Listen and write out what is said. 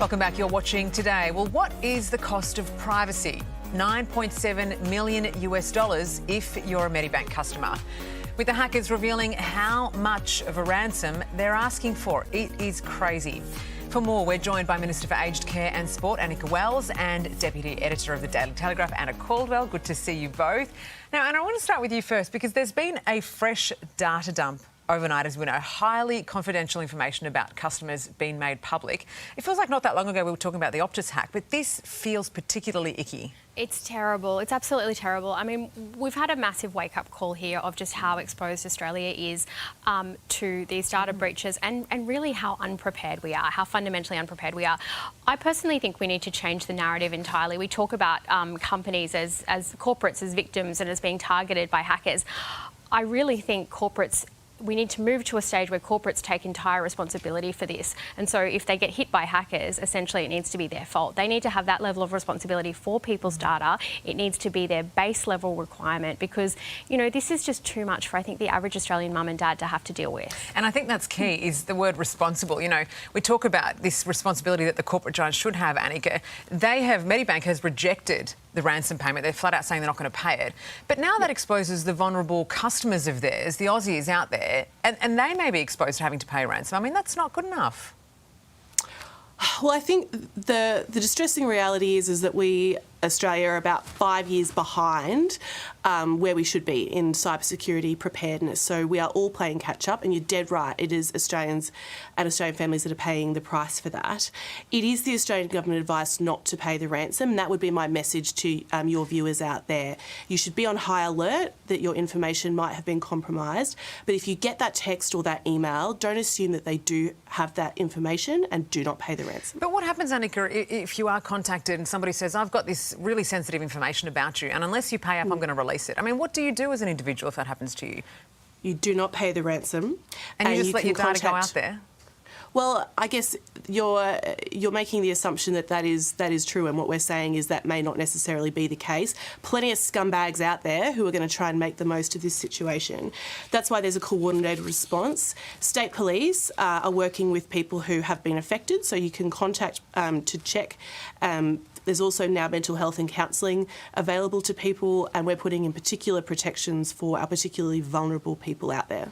Welcome back. You're watching Today. Well, what is the cost of privacy? $9.7 million if you're a Medibank customer. With the hackers revealing how much of a ransom they're asking for. It is crazy. For more, we're joined by Minister for Aged Care and Sport, Annika Wells, and Deputy Editor of the Daily Telegraph, Anna Caldwell. Good to see you both. Now, Anna, I want to start with you first because there's been a fresh data dump overnight, as we know, highly confidential information about customers being made public. It feels like not that long ago we were talking about the Optus hack, but this feels particularly icky. It's terrible. It's absolutely terrible. I mean, we've had a massive wake-up call here of just how exposed Australia is to these data breaches and really how unprepared we are, how fundamentally unprepared we are. I personally think we need to change the narrative entirely. We talk about companies as corporates as victims and as being targeted by hackers. I really think we need to move to a stage where corporates take entire responsibility for this. And so if they get hit by hackers, essentially it needs to be their fault. They need to have that level of responsibility for people's data. It needs to be their base level requirement because, you know, this is just too much for, I think, the average Australian mum and dad to have to deal with. And I think that's key, is the word responsible. You know, we talk about this responsibility that the corporate giants should have, Annika. Medibank has rejected the ransom payment. They're flat out saying they're not going to pay it. But now that exposes the vulnerable customers of theirs, the Aussies out there, and they may be exposed to having to pay a ransom. I mean, that's not good enough. Well, I think the distressing reality is that we, Australia, are about 5 years behind where we should be in cybersecurity preparedness. So we are all playing catch up, and you're dead right. It is Australians and Australian families that are paying the price for that. It is the Australian government advice not to pay the ransom, and that would be my message to your viewers out there. You should be on high alert that your information might have been compromised, but if you get that text or that email, don't assume that they do have that information and do not pay the ransom. But what happens, Annika, if you are contacted and somebody says, I've got this really sensitive information about you, and unless you pay up, I'm going to release it? I mean, what do you do as an individual if that happens to you? You do not pay the ransom. And you just let your data go out there? Well, I guess you're making the assumption that is true, and what we're saying is that may not necessarily be the case. Plenty of scumbags out there who are going to try and make the most of this situation. That's why there's a coordinated response. State police are working with people who have been affected, so you can contact to check. There's also now mental health and counselling available to people, and we're putting in particular protections for our particularly vulnerable people out there.